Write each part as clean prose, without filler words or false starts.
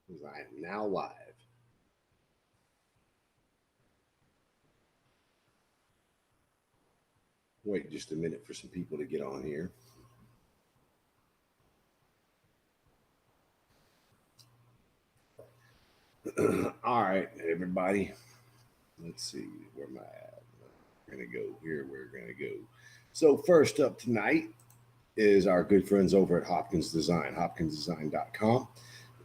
because I am now live. Wait just a minute for some people to get on here. All right, everybody. Let's see where am I at. We're gonna go here. We're gonna go. So first up tonight is our good friends over at Hopkins Design, hopkinsdesign.com.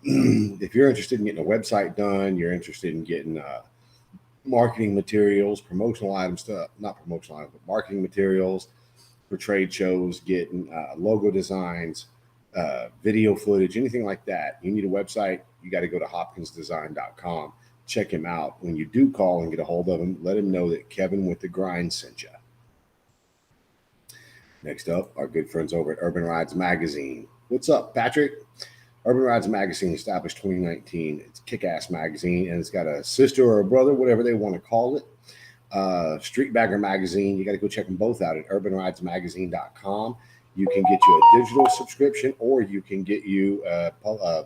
If you're interested in getting a website done, you're interested in getting marketing materials, promotional items, stuff, not promotional items, but marketing materials for trade shows, getting logo designs, video footage, anything like that. You need a website, you got to go to hopkinsdesign.com. Check him out. When you do call and get a hold of him, let him know that Kevin with the Grind sent you. Next up, our good friends over at Urban Rides Magazine. What's up, Patrick? Urban Rides Magazine, established 2019. It's a kick-ass magazine, and it's got a sister or a brother, whatever they want to call it. Street Bagger Magazine. You got to go check them both out at urbanridesmagazine.com. You can get you a digital subscription, or you can get you a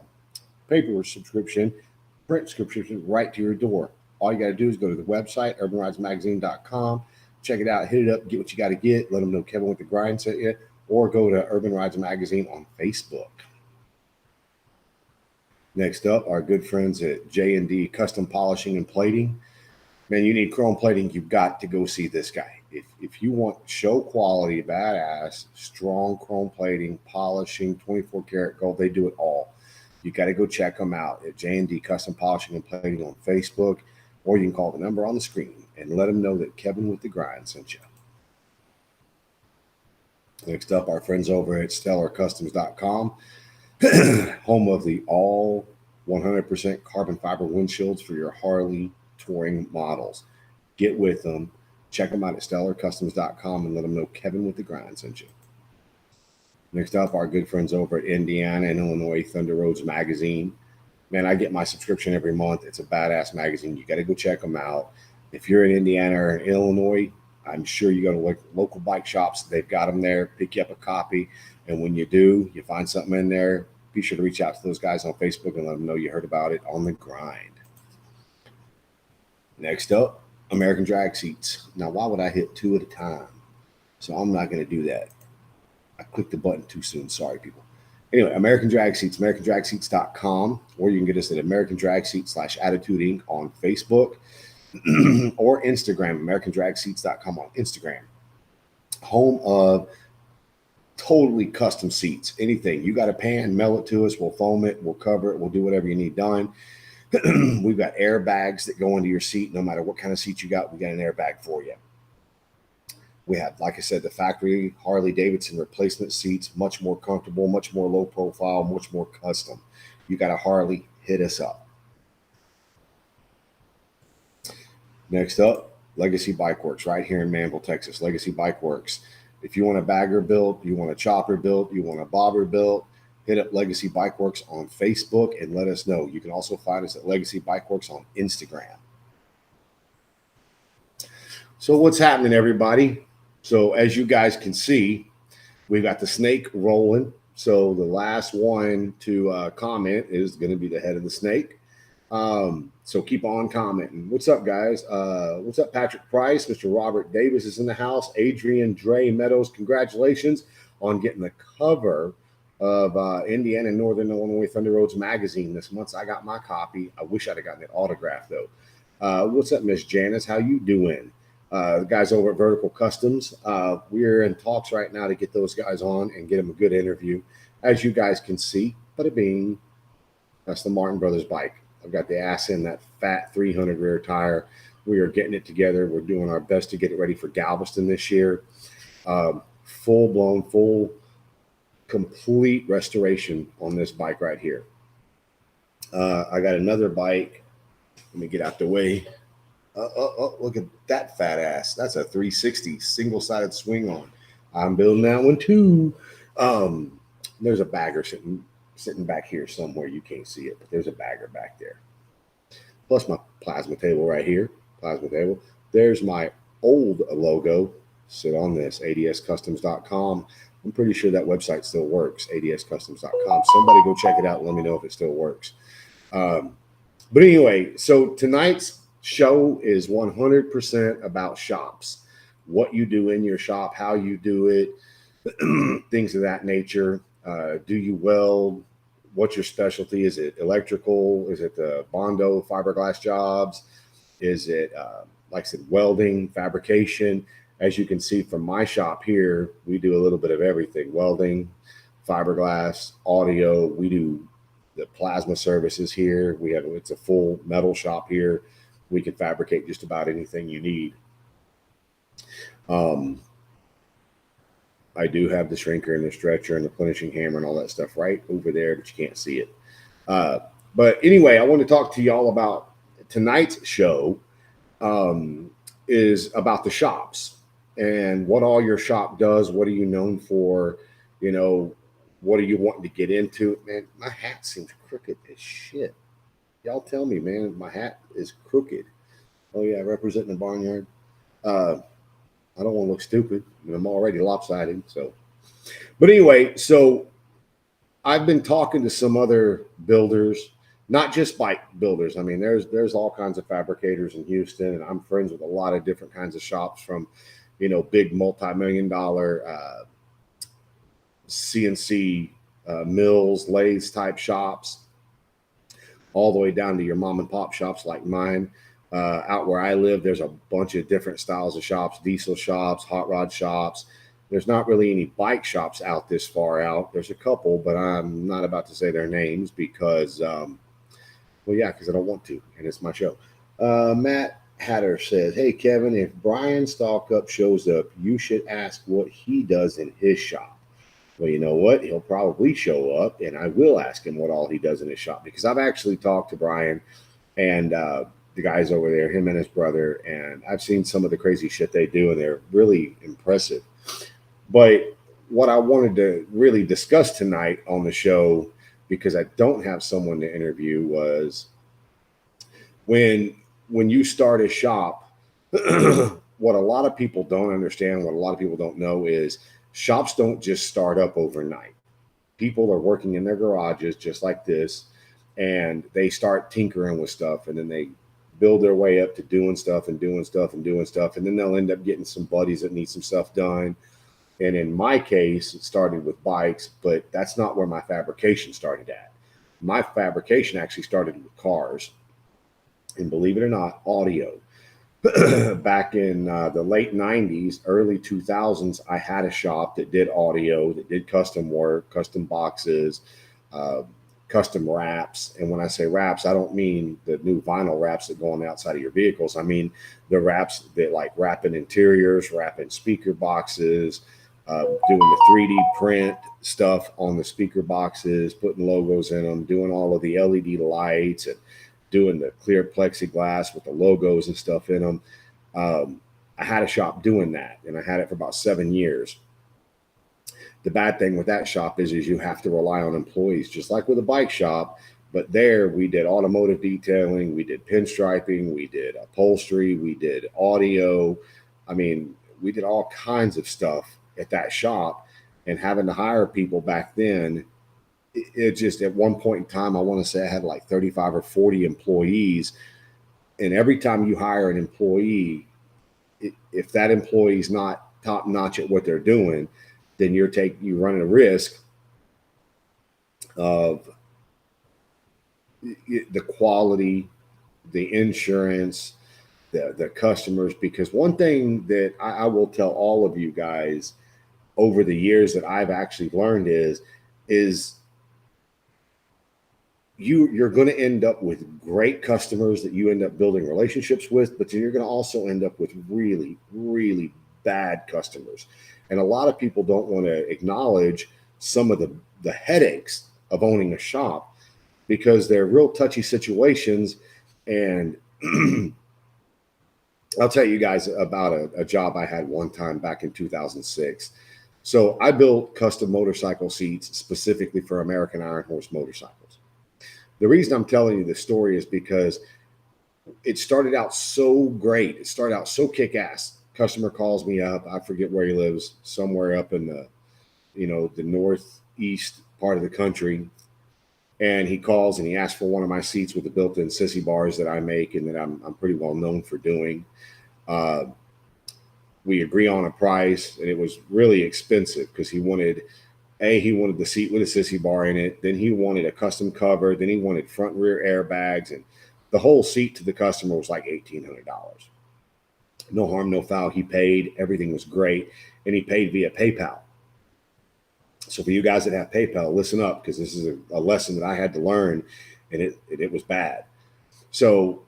paper subscription, print subscription right to your door. All you got to do is go to the website, urbanridesmagazine.com, check it out, hit it up, get what you got to get, let them know Kevin with the Grind sent you, or go to Urban Rides Magazine on Facebook. Next up, our good friends at J&D Custom Polishing and Plating. Man, you need chrome plating, you've got to go see this guy. If you want show quality, badass, strong chrome plating, polishing, 24 karat gold, they do it all. You got to go check them out at J&D Custom Polishing and Plating on Facebook, or you can call the number on the screen and let them know that Kevin with the Grind sent you. Next up, our friends over at StellarCustoms.com, home of the all 100% carbon fiber windshields for your Harley touring models. Get with them. Check them out at StellarCustoms.com and let them know Kevin with the Grind sent you. Next up, our good friends over at Indiana and Illinois Thunder Roads Magazine. Man, I get my subscription every month. It's a badass magazine. You got to go check them out. If you're in Indiana or in Illinois, I'm sure you go to local bike shops. They've got them there. Pick you up a copy. And when you do, you find something in there, be sure to reach out to those guys on Facebook and let them know you heard about it on the Grind. Next up, American Drag Seats. Now, why would I hit two at a time? So I'm not going to do that. I clicked the button too soon. Sorry, people. Anyway, American Drag Seats, AmericanDragSeats.com, or you can get us at American Drag Seats /Attitude Inc. on Facebook or Instagram, AmericanDragSeats.com on Instagram. Home of totally custom seats. Anything. You got a pan, mail it to us. We'll foam it. We'll cover it. We'll do whatever you need done. We've got airbags that go into your seat. No matter what kind of seat you got, we got an airbag for you. We have, like I said, the factory Harley Davidson replacement seats, much more comfortable, much more low profile, much more custom. You got a Harley, hit us up. Next up, Legacy Bike Works right here in Manville, Texas. Legacy Bike Works. If you want a bagger built, you want a chopper built, you want a bobber built, hit up Legacy Bike Works on Facebook and let us know. You can also find us at Legacy Bike Works on Instagram. So what's happening, everybody? So as you guys can see, we've got the snake rolling. So the last one to comment is going to be the head of the snake. So keep on commenting. What's up, guys? What's up, Patrick Price? Mr. Robert Davis is in the house. Adrian Dre Meadows, congratulations on getting the cover of Indiana and Northern Illinois Thunder Roads Magazine this month. So I got my copy. I wish I'd have gotten it autographed, though. What's up, Miss Janice? How you doing? The guys over at Vertical Customs, we're in talks right now to get those guys on and get them a good interview. As you guys can see, bada bing, that's the Martin Brothers bike. I've got the ass in that fat 300 rear tire. We are getting it together. We're doing our best to get it ready for Galveston this year. Full-blown, complete restoration on this bike right here. I got another bike. Let me get out the way. Look at that fat ass. That's a 360 single-sided swing on. I'm building that one too. There's a bagger sitting back here somewhere. You can't see it, but there's a bagger back there. Plus my plasma table right here. Plasma table. There's my old logo. Sit on this, adscustoms.com. I'm pretty sure that website still works, adscustoms.com. Somebody go check it out and let me know if it still works. Um, but anyway, so tonight's show is 100% about shops, what you do in your shop, how you do it, things of that nature. Do you weld? What's your specialty? Is it electrical? Is it the Bondo fiberglass jobs? Is it, like I said, welding, fabrication? As you can see from my shop here, we do a little bit of everything: welding, fiberglass, audio. We do the plasma services here. It's a full metal shop here. We can fabricate just about anything you need. Um, I do have the shrinker and the stretcher and the plenishing hammer and all that stuff right over there, but you can't see it. Uh, but anyway, I want to talk to y'all about tonight's show. Is about the shops and what all your shop does. What are you known for? You know, what are you wanting to get into? Man, my hat seems crooked as shit. Y'all tell me, man, my hat is crooked. Oh yeah, representing the barnyard. Uh, I don't want to look stupid. I'm already lopsided. So, but anyway, so I've been talking to some other builders, not just bike builders. I mean, there's all kinds of fabricators in Houston, and I'm friends with a lot of different kinds of shops, from, big multi-million-dollar CNC mills, lathes type shops, all the way down to your mom and pop shops like mine. Out where I live, there's a bunch of different styles of shops: diesel shops, hot rod shops. There's not really any bike shops out this far out. There's a couple, but I'm not about to say their names because, well, yeah, because I don't want to, and it's my show. Matt Hatter says, "Hey, Kevin, if Brian Stalkup shows up, you should ask what he does in his shop." Well, you know what? He'll probably show up, and I will ask him what all he does in his shop, because I've actually talked to Brian and the guys over there, him and his brother, and I've seen some of the crazy shit they do, and they're really impressive. But what I wanted to really discuss tonight on the show, because I don't have someone to interview, was when you start a shop, what a lot of people don't understand, what a lot of people don't know, is shops don't just start up overnight. People are working in their garages just like this, and they start tinkering with stuff, and then they build their way up to doing stuff and doing stuff and doing stuff, and then they'll end up getting some buddies that need some stuff done. And in my case, it started with bikes, but that's not where my fabrication started at. My fabrication actually started with cars, and believe it or not, audio. Back in the late 90s, early 2000s, I had a shop that did audio, that did custom work, custom boxes, uh, custom wraps. And when I say wraps, I don't mean the new vinyl wraps that go on the outside of your vehicles. I mean the wraps that, like, wrapping interiors, wrapping speaker boxes, doing the 3D print stuff on the speaker boxes, putting logos in them, doing all of the LED lights, and doing the clear plexiglass with the logos and stuff in them. I had a shop doing that, and I had it for about 7 years. The bad thing with that shop is you have to rely on employees, just like with a bike shop. But there we did automotive detailing, we did pinstriping, we did upholstery, we did audio. I mean, we did all kinds of stuff at that shop. And having to hire people back then, it just, at one point in time, I want to say I had like 35 or 40 employees. And every time you hire an employee, if that employee's not top notch at what they're doing, then you're running a risk of the quality, the insurance, the customers. Because one thing that I will tell all of you guys over the years that I've actually learned is you're going to end up with great customers that you end up building relationships with, but you're going to also end up with really, really bad customers. And a lot of people don't want to acknowledge some of the headaches of owning a shop, because they're real touchy situations. And I'll tell you guys about a job I had one time back in 2006. So I built custom motorcycle seats specifically for American Iron Horse motorcycles. The reason I'm telling you this story is because it started out so great. It started out so kick-ass. Customer calls me up. I forget where he lives, somewhere up in the northeast part of the country. And he calls and he asks for one of my seats with the built-in sissy bars that I make and that I'm pretty well known for doing. Uh, we agree on a price, and it was really expensive because he wanted the seat with a sissy bar in it. Then he wanted a custom cover. Then he wanted front and rear airbags, and the whole seat to the customer was like $1,800. No harm, no foul. He paid. Everything was great, and he paid via PayPal. So for you guys that have PayPal, listen up, because this is a lesson that I had to learn, and it was bad. So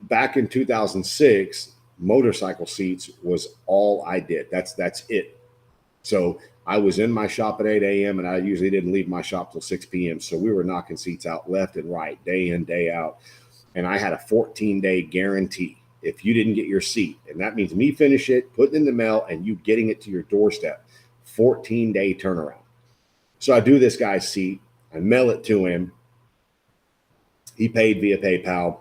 back in 2006, motorcycle seats was all I did. That's it. So I was in my shop at 8 a.m. and I usually didn't leave my shop till 6 p.m. So we were knocking seats out left and right, day in, day out. And I had a 14-day guarantee if you didn't get your seat. And that means me finish it, putting it in the mail, and you getting it to your doorstep. 14-day turnaround. So I do this guy's seat. I mail it to him. He paid via PayPal.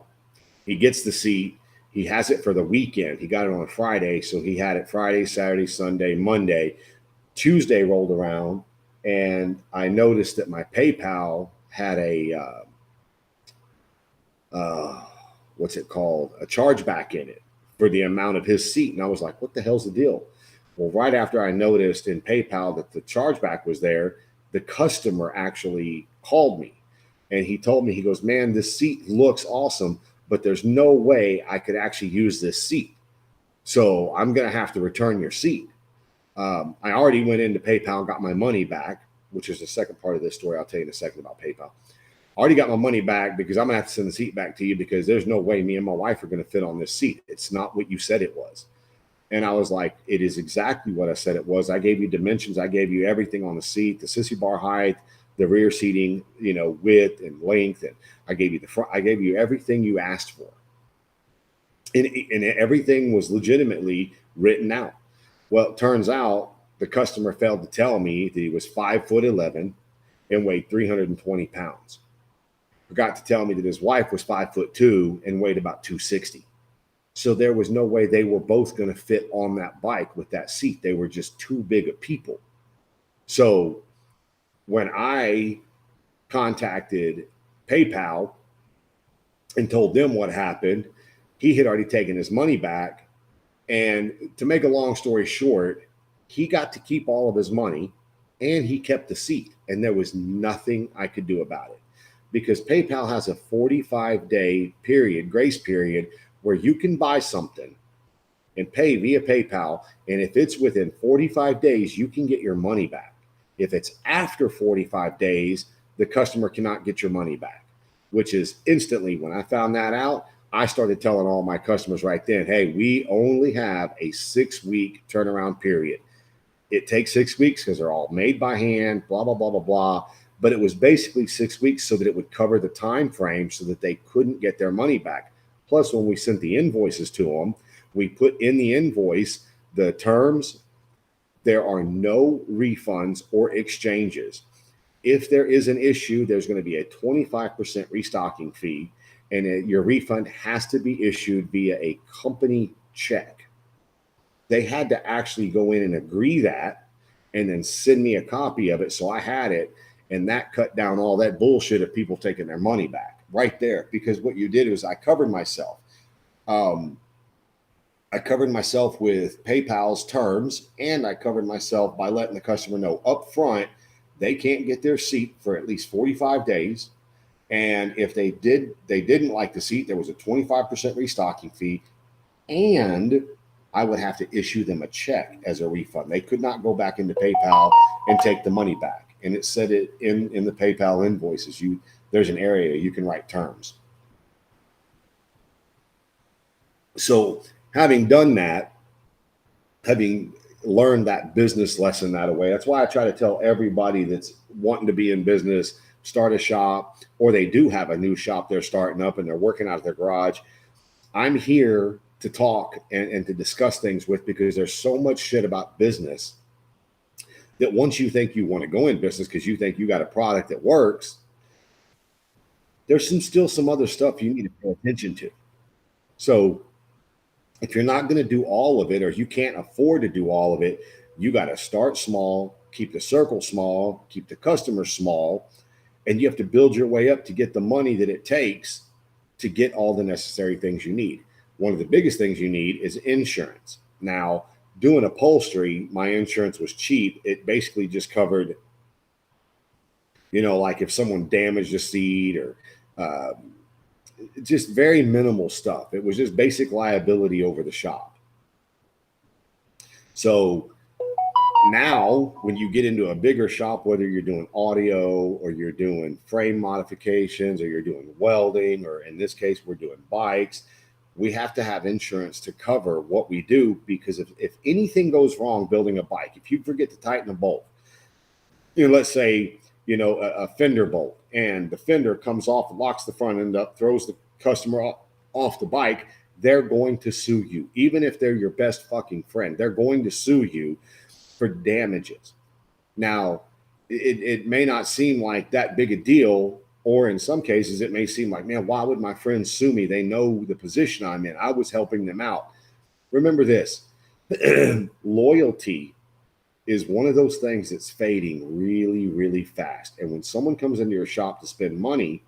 He gets the seat. He has it for the weekend. He got it on a Friday. So he had it Friday, Saturday, Sunday, Monday. Tuesday rolled around, and I noticed that my PayPal had a what's it called? A chargeback in it for the amount of his seat. And I was like, what the hell's the deal? Well, right after I noticed in PayPal that the chargeback was there, the customer actually called me, and he told me, he goes, man, this seat looks awesome, but there's no way I could actually use this seat. So I'm going to have to return your seat. I already went into PayPal and got my money back, which is the second part of this story. I'll tell you in a second about PayPal. I already got my money back because I'm going to have to send the seat back to you, because there's no way me and my wife are going to fit on this seat. It's not what you said it was. And I was like, it is exactly what I said it was. I gave you dimensions. I gave you everything on the seat, the sissy bar height, the rear seating, width and length. And I gave you the front. I gave you everything you asked for. And everything was legitimately written out. Well, it turns out the customer failed to tell me that he was 5'11" and weighed 320 pounds. Forgot to tell me that his wife was 5'2" and weighed about 260. So there was no way they were both going to fit on that bike with that seat. They were just too big of people. So when I contacted PayPal and told them what happened, he had already taken his money back. And to make a long story short, he got to keep all of his money and he kept the seat. And there was nothing I could do about it, because PayPal has a 45-day grace period, where you can buy something and pay via PayPal. And if it's within 45 days, you can get your money back. If it's after 45 days, the customer cannot get your money back, which is instantly. When I found that out, I started telling all my customers right then, hey, we only have a 6-week turnaround period. It takes 6 weeks because they're all made by hand, blah, blah, blah, blah, blah. But it was basically 6 weeks so that it would cover the time frame so that they couldn't get their money back. Plus, when we sent the invoices to them, we put in the invoice the terms. There are no refunds or exchanges. If there is an issue, there's going to be a 25% restocking fee, and your refund has to be issued via a company check. They had to actually go in and agree that and then send me a copy of it. So I had it, and that cut down all that bullshit of people taking their money back right there. Because what you did was I covered myself. I covered myself with PayPal's terms, and I covered myself by letting the customer know up front they can't get their seat for at least 45 days. And if they didn't like the seat, there was a 25% restocking fee, and I would have to issue them a check as a refund. They could not go back into PayPal and take the money back. And it said it in the PayPal invoices. There's an area you can write terms. So having done that, having learned that business lesson that way, that's why I try to tell everybody that's wanting to be in business, start a shop, or they do have a new shop they're starting up and they're working out of their garage. I'm here to talk and to discuss things with, because there's so much shit about business that once you think you want to go in business because you think you got a product that works, there's still some other stuff you need to pay attention to. So if you're not going to do all of it, or you can't afford to do all of it, you got to start small, keep the circle small, keep the customer small, And you have to build your way up to get the money that it takes to get all the necessary things you need. One of the biggest things you need is insurance. Now, doing upholstery, my insurance was cheap. It basically just covered, like if someone damaged a seat or uh, just very minimal stuff. It was just basic liability over the shop. So now when you get into a bigger shop, whether you're doing audio or you're doing frame modifications or you're doing welding, or in this case, we're doing bikes, we have to have insurance to cover what we do, because if anything goes wrong building a bike, if you forget to tighten a bolt, let's say, a fender bolt, and the fender comes off, locks the front end up, throws the customer off the bike, they're going to sue you. Even if they're your best fucking friend, they're going to sue you for damages. Now, it may not seem like that big a deal, or in some cases, it may seem like, man, why would my friends sue me? They know the position I'm in. I was helping them out. Remember this, loyalty is one of those things that's fading really, really fast. And when someone comes into your shop to spend money,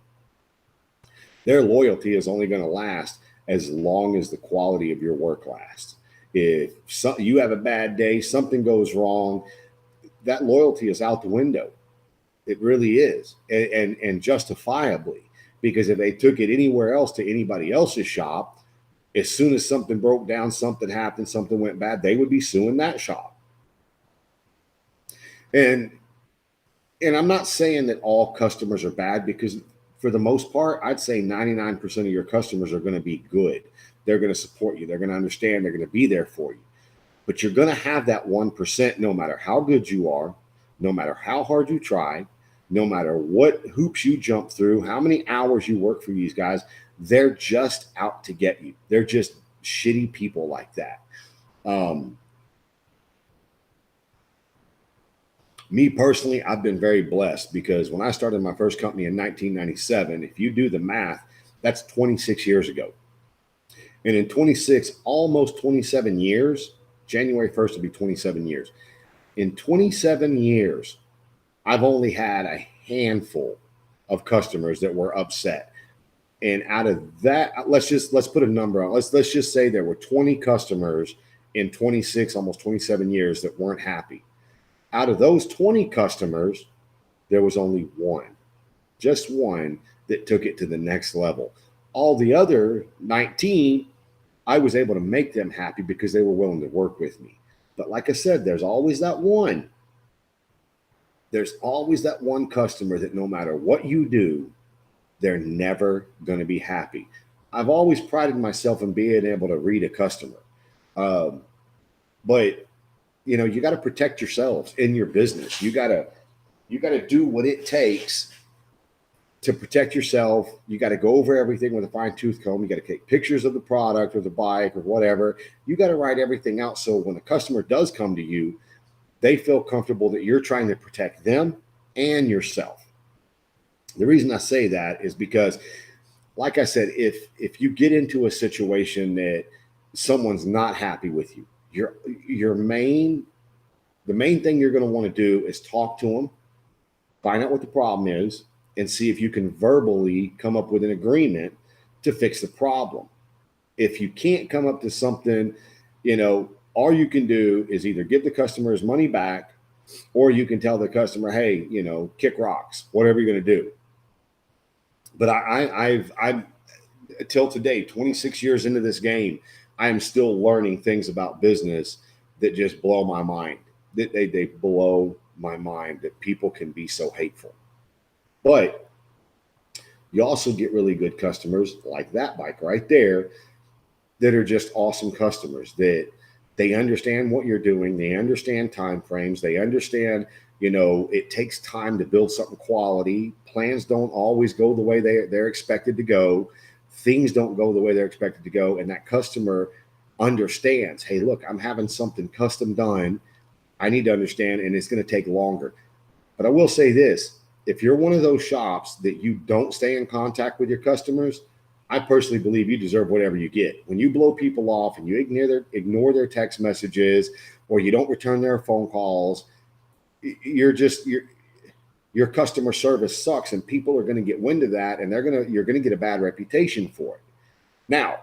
their loyalty is only going to last as long as the quality of your work lasts. If you have a bad day, something goes wrong, that loyalty is out the window. It really is, and justifiably, because if they took it anywhere else to anybody else's shop, as soon as something broke down, something happened, something went bad, they would be suing that shop. And I'm not saying that all customers are bad, because for the most part, I'd say 99% of your customers are going to be good. They're going to support you. They're going to understand. They're going to be there for you. But you're going to have that 1%, no matter how good you are, no matter how hard you try, no matter what hoops you jump through, how many hours you work for these guys, they're just out to get you. They're just shitty people like that. Me personally, I've been very blessed, because when I started my first company in 1997, if you do the math, that's 26 years ago. And in almost 27 years, January 1st will be 27 years. In 27 years, I've only had a handful of customers that were upset. And out of that, let's put a number on. Let's just say there were 20 customers in 26, almost 27 years that weren't happy. Out of those 20 customers, there was only one, just one, that took it to the next level. All the other 19, I was able to make them happy because they were willing to work with me. But like I said, there's always that one. There's always that one customer that no matter what you do, they're never going to be happy. I've always prided myself in being able to read a customer. But you got to protect yourselves in your business. You got to do what it takes to protect yourself. You got to go over everything with a fine tooth comb. You got to take pictures of the product or the bike or whatever. You got to write everything out, so when a customer does come to you, they feel comfortable that you're trying to protect them and yourself. The reason I say that is because, like I said, if you get into a situation that someone's not happy with you, the main thing you're going to want to do is talk to them, find out what the problem is, and see if you can verbally come up with an agreement to fix the problem. If you can't come up to something, all you can do is either give the customer his money back, or you can tell the customer, hey, kick rocks, whatever you're going to do. But I've till today, 26 years into this game, I am still learning things about business that just blow my mind. They blow my mind, that people can be so hateful. But you also get really good customers like that bike right there, that are just awesome customers, that they understand what you're doing. They understand time frames. They understand, it takes time to build something quality. Plans don't always go the way they're expected to go. Things don't go the way they're expected to go. And that customer understands, hey, look, I'm having something custom done. I need to understand, and it's going to take longer. But I will say this, if you're one of those shops that you don't stay in contact with your customers, I personally believe you deserve whatever you get. When you blow people off and you ignore their text messages, or you don't return their phone calls, you're your customer service sucks, and people are going to get wind of that, and you're going to get a bad reputation for it. Now,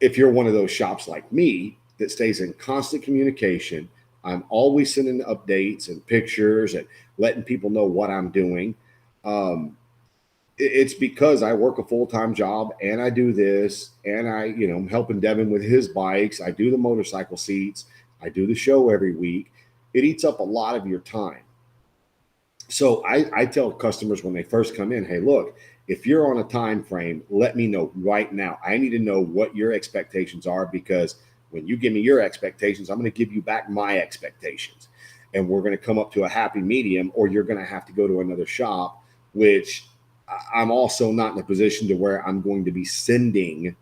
if you're one of those shops like me that stays in constant communication, I'm always sending updates and pictures and letting people know what I'm doing. It's because I work a full-time job and I do this, and I'm helping Devin with his bikes. I do the motorcycle seats. I do the show every week. It eats up a lot of your time. So I tell customers when they first come in, hey, look, if you're on a time frame, let me know right now. I need to know what your expectations are, because when you give me your expectations, I'm going to give you back my expectations. And we're going to come up to a happy medium, or you're going to have to go to another shop, which I'm also not in a position to where I'm going to be sending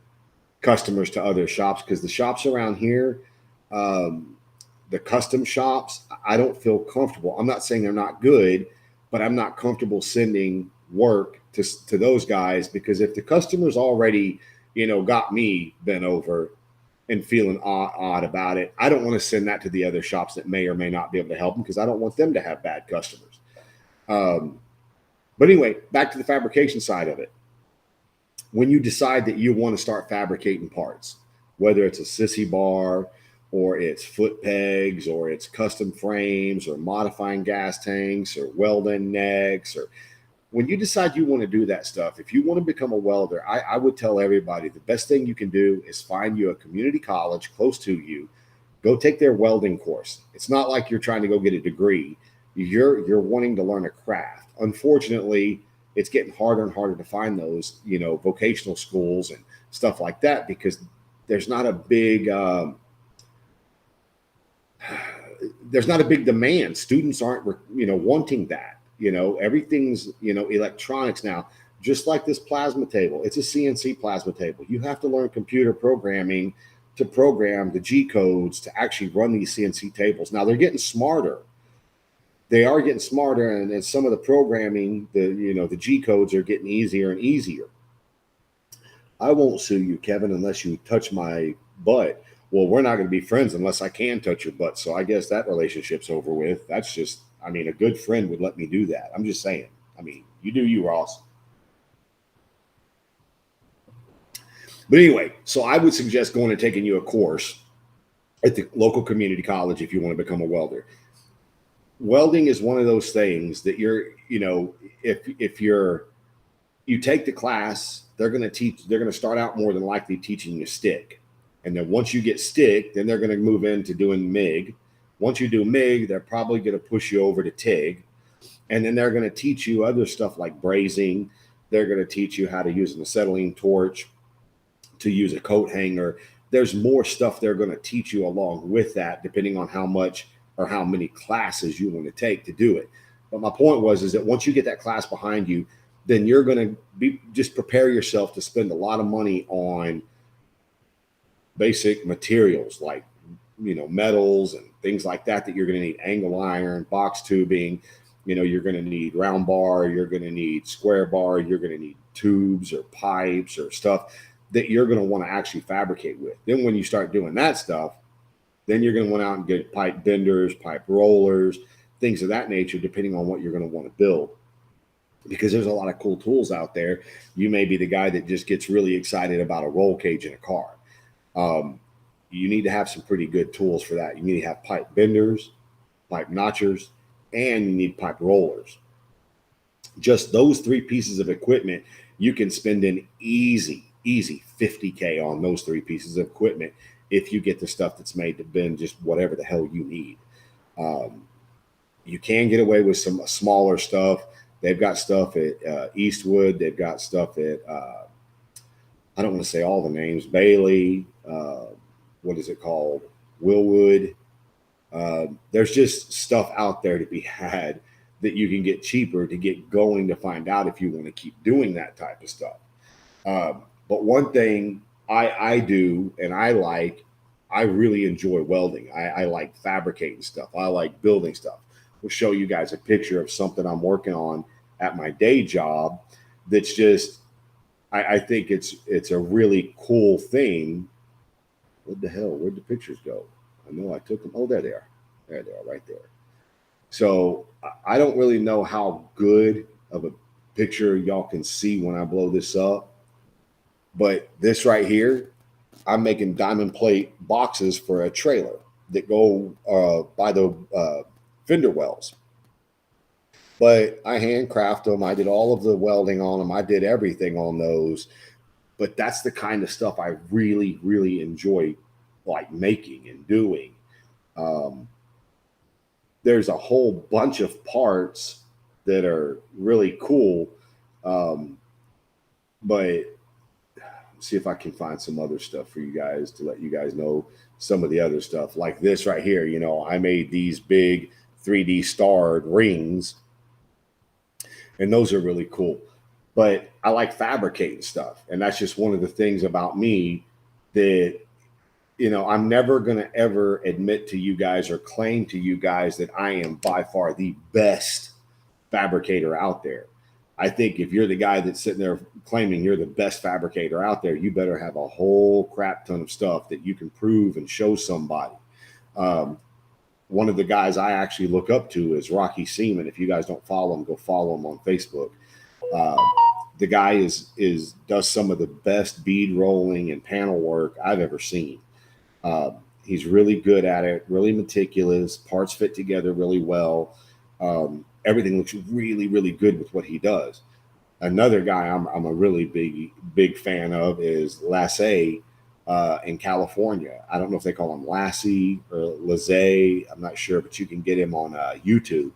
customers to other shops, because the shops around here, the custom shops, I don't feel comfortable. I'm not saying they're not good, but I'm not comfortable sending work to those guys, because if the customer's already, got me bent over and feeling odd about it, I don't want to send that to the other shops that may or may not be able to help them, because I don't want them to have bad customers. But anyway, back to the fabrication side of it. When you decide that you want to start fabricating parts, whether it's a sissy bar, or it's foot pegs, or it's custom frames, or modifying gas tanks, or welding necks, or when you decide you want to do that stuff, if you want to become a welder, I would tell everybody the best thing you can do is find you a community college close to you. Go take their welding course. It's not like you're trying to go get a degree. You're wanting to learn a craft. Unfortunately, it's getting harder and harder to find those, vocational schools and stuff like that, because there's not a big demand. Students aren't, wanting that. Everything's, electronics now, just like this plasma table. It's a CNC plasma table. You have to learn computer programming to program the G codes to actually run these CNC tables. Now they're getting smarter. They are getting smarter, and some of the programming, the G codes are getting easier and easier. I won't sue you, Kevin, unless you touch my butt. Well, we're not going to be friends unless I can touch your butt. So I guess that relationship's over with. That's just, a good friend would let me do that. I'm just saying. You do you, Ross. But anyway, so I would suggest going and taking you a course at the local community college if you want to become a welder. Welding is one of those things that if you take the class, they're going to start out more than likely teaching you stick. And then once you get stick, then they're going to move into doing MIG. Once you do MIG, they're probably going to push you over to TIG. And then they're going to teach you other stuff like brazing. They're going to teach you how to use an acetylene torch, to use a coat hanger. There's more stuff they're going to teach you along with that, depending on how much or how many classes you want to take to do it. But my point is that once you get that class behind you, then you're going to just prepare yourself to spend a lot of money on basic materials like, metals and things like that you're going to need: angle iron, box tubing, you're going to need round bar, you're going to need square bar, you're going to need tubes or pipes or stuff that you're going to want to actually fabricate with. Then when you start doing that stuff, then you're going to want out and get pipe benders, pipe rollers, things of that nature, depending on what you're going to want to build. Because there's a lot of cool tools out there. You may be the guy that just gets really excited about a roll cage in a car. You need to have some pretty good tools for that. You need to have pipe benders, pipe notchers, and you need pipe rollers. Just those three pieces of equipment, you can spend an easy $50K on those three pieces of equipment if you get the stuff that's made to bend just whatever the hell you need. You can get away with some smaller stuff. They've got stuff at Eastwood. They've got stuff at, I don't want to say all the names, Bailey, what is it called? Willwood. There's just stuff out there to be had that you can get cheaper to get going, to find out if you want to keep doing that type of stuff. But one thing I do, and I really enjoy welding. I like fabricating stuff. I like building stuff. We'll show you guys a picture of something I'm working on at my day job. That's just, I think it's a really cool thing. What the hell? Where'd the pictures go? I know I took them. Oh, there they are. There they are, right there. So I don't really know how good of a picture y'all can see when I blow this up, but this right here, I'm making diamond plate boxes for a trailer that go by the fender wells. But I handcraft them. I did all of the welding on them. I did everything on those. But that's the kind of stuff I really, really enjoy, like making and doing. Um, there's a whole bunch of parts that are really cool, but see if I can find some other stuff for you guys to let you guys know some of the other stuff. Like this right here, you know, I made these big 3D starred rings, and those are really cool. But I like fabricating stuff, and that's just one of the things about me that, you know, I'm never going to ever admit to you guys or claim to you guys that I am by far the best fabricator out there. I think if you're the guy that's sitting there claiming you're the best fabricator out there, you better have a whole crap ton of stuff that you can prove and show somebody. Um, One of the guys I actually look up to is Rocky Seaman. If you guys don't follow him, go follow him on Facebook. Uh, the guy is does some of the best bead rolling and panel work I've ever seen. Uh, he's really good at it, really meticulous. Parts fit together really well. Everything looks really, really good with what he does. Another guy I'm a really big fan of is Lasse in California. I don't know if they call him Lassie or Lasse. I'm not sure, but you can get him on YouTube.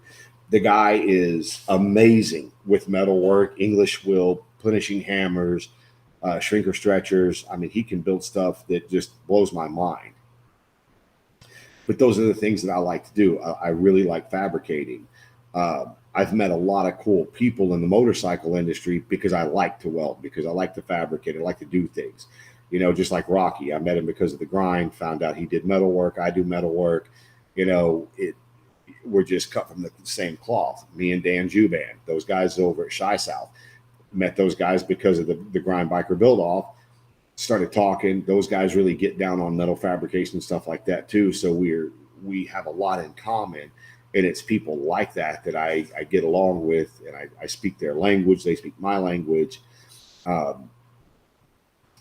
The guy is amazing with metal work, English wheel, punishing hammers, shrinker stretchers. I mean, he can build stuff that just blows my mind. But those are the things that I like to do. I really like fabricating. I've met a lot of cool people in the motorcycle industry because I like to weld, because I like to fabricate, I like to do things. You know, just like Rocky, I met him because of the grind, found out he did metal work, I do metal work. You know, we're just cut from the same cloth. Me and Dan Juban, those guys over at Shy South, met those guys because of the Grind Biker Build Off. Started talking. Those guys really get down on metal fabrication and stuff like that too. So we have a lot in common, and it's people like that that I get along with, and I speak their language. They speak my language. Um,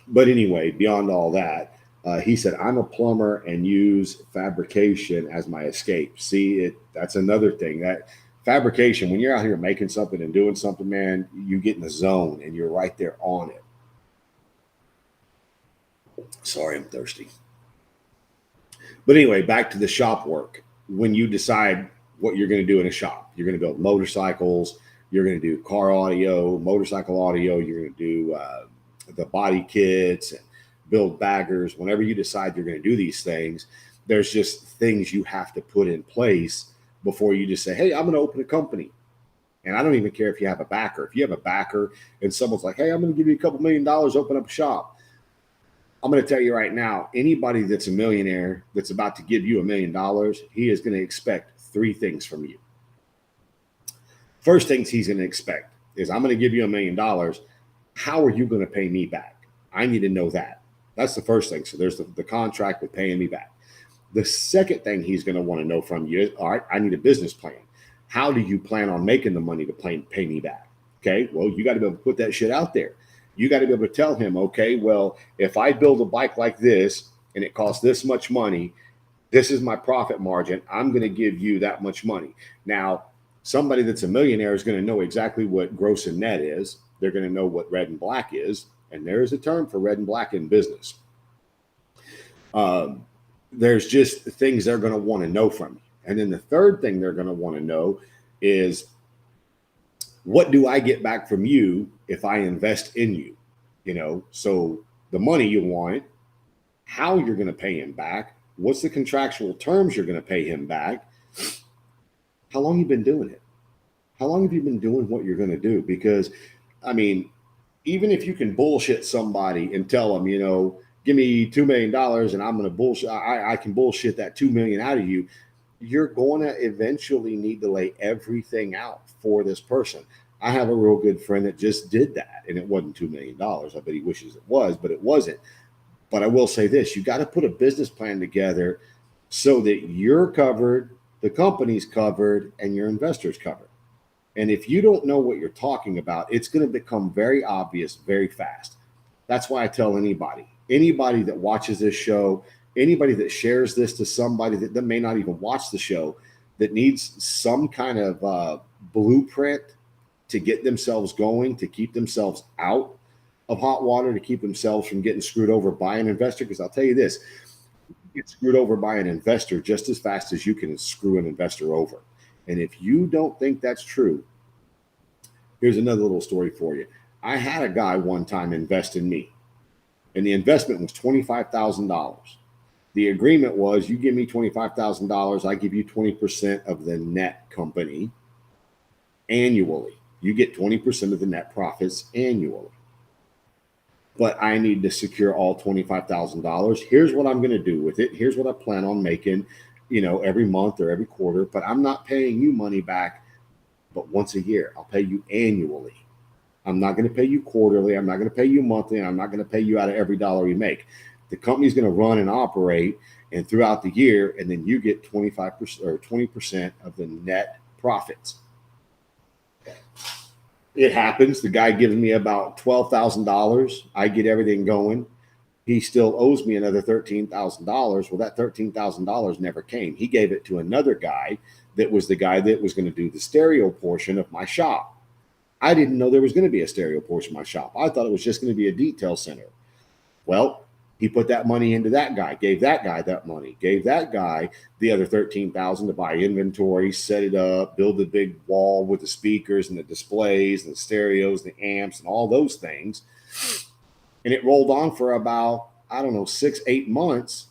but anyway, beyond all that, he said, I'm a plumber and use fabrication as my escape. See, that's another thing. That fabrication, when you're out here making something and doing something, man, you get in the zone and you're right there on it. Sorry, I'm thirsty. But anyway, back to the shop work. When you decide what you're going to do in a shop, you're going to build motorcycles, you're going to do car audio, motorcycle audio, you're going to do the body kits and build baggers. Whenever you decide you're going to do these things, there's just things you have to put in place before you just say, hey, I'm going to open a company. And I don't even care if you have a backer. If you have a backer and someone's like, hey, I'm going to give you a couple $1 million, open up a shop. I'm going to tell you right now, anybody that's a millionaire that's about to give you $1 million, he is going to expect three things from you. First things he's going to expect is, I'm going to give you $1 million. How are you going to pay me back? I need to know that. That's the first thing. So there's the contract with paying me back. The second thing he's going to want to know from you is, all right, I need a business plan. How do you plan on making the money to pay me back? Okay, well, you got to be able to put that shit out there. You got to be able to tell him, okay, well, if I build a bike like this and it costs this much money, this is my profit margin. I'm going to give you that much money. Now, somebody that's a millionaire is going to know exactly what gross and net is. They're going to know what red and black is. And there is a term for red and black in business. There's just things they're going to want to know from you. And then the third thing they're going to want to know is, what do I get back from you if I invest in you? You know, so the money you want, how you're going to pay him back, what's the contractual terms you're going to pay him back, how long you been doing it? How long have you been doing what you're going to do? Because, I mean, even if you can bullshit somebody and tell them, you know, give me $2 million and I'm going to bullshit, I can bullshit that 2 million out of you. You're going to eventually need to lay everything out for this person. I have a real good friend that just did that, and it wasn't $2 million. I bet he wishes it was, but it wasn't. But I will say this, you got to put a business plan together so that you're covered the company's covered, and your investor's covered. And if you don't know what you're talking about, it's going to become very obvious very fast. That's why I tell anybody that watches this show, anybody that shares this to somebody that may not even watch the show, that needs some kind of blueprint to get themselves going, to keep themselves out of hot water, to keep themselves from getting screwed over by an investor. Because I'll tell you this, you get screwed over by an investor just as fast as you can screw an investor over. And if you don't think that's true, here's another little story for you. I had a guy one time invest in me, and the investment was $25,000. The agreement was, you give me $25,000, I give you 20% of the net company annually. You get 20% of the net profits annually. But I need to secure all $25,000. Here's what I'm going to do with it. Here's what I plan on making, every month or every quarter. But I'm not paying you money back, but once a year. I'll pay you annually. I'm not going to pay you quarterly. I'm not going to pay you monthly. And I'm not going to pay you out of every dollar you make. The company's going to run and operate, and throughout the year, and then you get 25% or 20% of the net profits. It happens. The guy gives me about $12,000. I get everything going. He still owes me another $13,000. Well, that $13,000 never came. He gave it to another guy that was the guy that was going to do the stereo portion of my shop. I didn't know there was going to be a stereo portion of my shop. I thought it was just going to be a detail center. Well, he put that money into that guy, gave that guy that money, gave that guy the other $13,000 to buy inventory, set it up, build the big wall with the speakers and the displays and the stereos, the amps and all those things. And it rolled on for about, 6-8 months.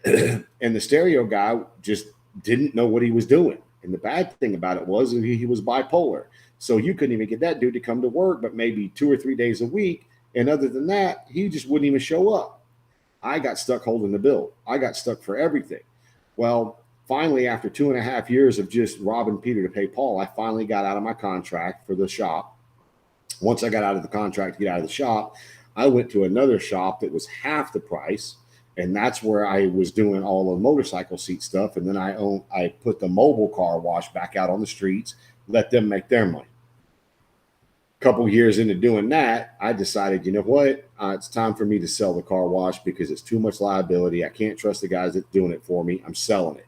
And the stereo guy just didn't know what he was doing. And the bad thing about it was he was bipolar. So you couldn't even get that dude to come to work, but maybe 2 or 3 days a week. And other than that, he just wouldn't even show up. I got stuck holding the bill. I got stuck for everything. Well, finally, after 2.5 years of just robbing Peter to pay Paul, I finally got out of my contract for the shop. Once I got out of the contract to get out of the shop, I went to another shop that was half the price. And that's where I was doing all the motorcycle seat stuff. And then I put the mobile car wash back out on the streets, let them make their money. Couple years into doing that, I decided, you know what? It's time for me to sell the car wash because it's too much liability. I can't trust the guys that doing it for me. I'm selling it.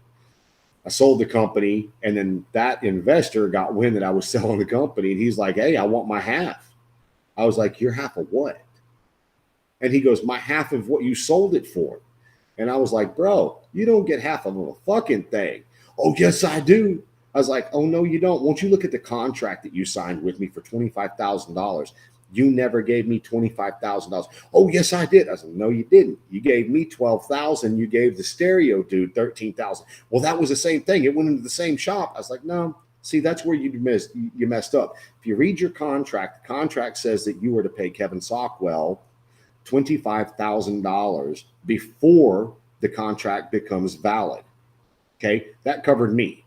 I sold the company, and then that investor got wind that I was selling the company, and he's like, hey, I want my half. I was like, your half of what? And he goes, my half of what you sold it for. And I was like, bro, you don't get half of a fucking thing. Oh, yes, I do. I was like, oh, no, you don't. Won't you look at the contract that you signed with me for $25,000? You never gave me $25,000. Oh, yes, I did. I said, no, you didn't. You gave me $12,000. You gave the stereo dude $13,000. Well, that was the same thing. It went into the same shop. I was like, no. See, that's where you messed up. If you read your contract, the contract says that you were to pay Kevin Sockwell $25,000 before the contract becomes valid. Okay, that covered me.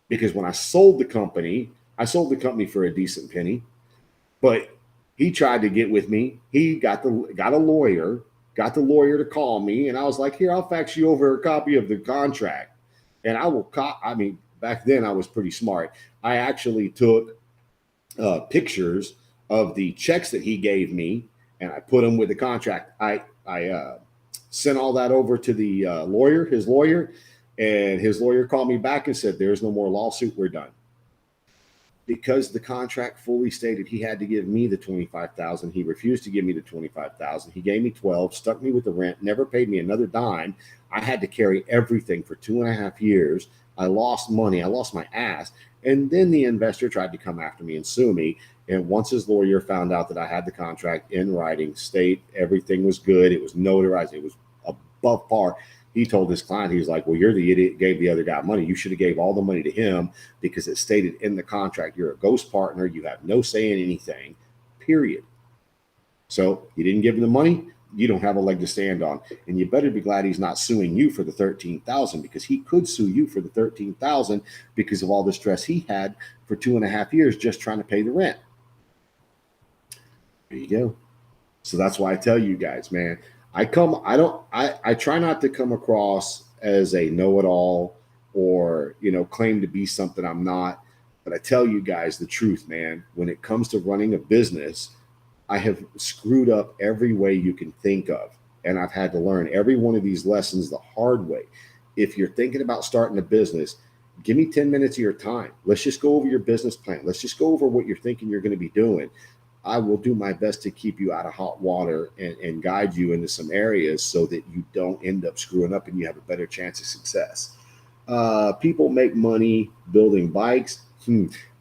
Because when I sold the company for a decent penny, but he tried to get with me. He got a lawyer, got the lawyer to call me, and I was like, here, I'll fax you over a copy of the contract. And back then I was pretty smart. I actually took pictures of the checks that he gave me, and I put them with the contract. I sent all that over to the his lawyer. And his lawyer called me back and said, there's no more lawsuit. We're done. Because the contract fully stated he had to give me the $25,000. He refused to give me the $25,000. He gave me $12,000, stuck me with the rent, never paid me another dime. I had to carry everything for 2.5 years. I lost money. I lost my ass. And then the investor tried to come after me and sue me. And once his lawyer found out that I had the contract in writing, everything was good. It was notarized. It was above par. He told his client, he was like, well, you're the idiot, gave the other guy money. You should have gave all the money to him because it stated in the contract, you're a ghost partner. You have no say in anything, period. So you didn't give him the money. You don't have a leg to stand on. And you better be glad he's not suing you for the $13,000 because he could sue you for the $13,000 because of all the stress he had for 2.5 years just trying to pay the rent. There you go. So that's why I tell you guys, man, I try not to come across as a know-it-all or, claim to be something I'm not. But I tell you guys the truth, man. When it comes to running a business, I have screwed up every way you can think of. And I've had to learn every one of these lessons the hard way. If you're thinking about starting a business, give me 10 minutes of your time. Let's just go over your business plan. Let's just go over what you're thinking you're going to be doing. I will do my best to keep you out of hot water and guide you into some areas so that you don't end up screwing up and you have a better chance of success. People make money building bikes.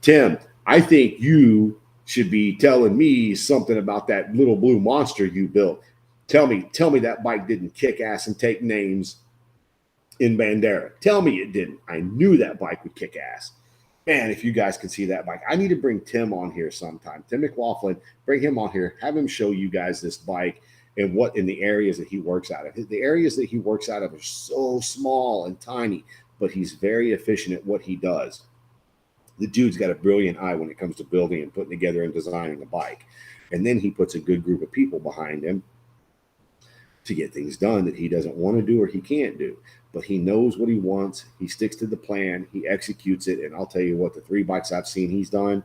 Tim, I think you should be telling me something about that little blue monster you built. Tell me that bike didn't kick ass and take names in Bandera. Tell me it didn't. I knew that bike would kick ass. Man, if you guys can see that bike, I need to bring Tim on here sometime. Tim McLaughlin, bring him on here, have him show you guys this bike and what in the areas that he works out of. The areas that he works out of are so small and tiny, but he's very efficient at what he does. The dude's got a brilliant eye when it comes to building and putting together and designing a bike. And then he puts a good group of people behind him to get things done that he doesn't want to do or he can't do. But he knows what he wants. He sticks to the plan. He executes it. And I'll tell you what, the 3 bikes I've seen he's done,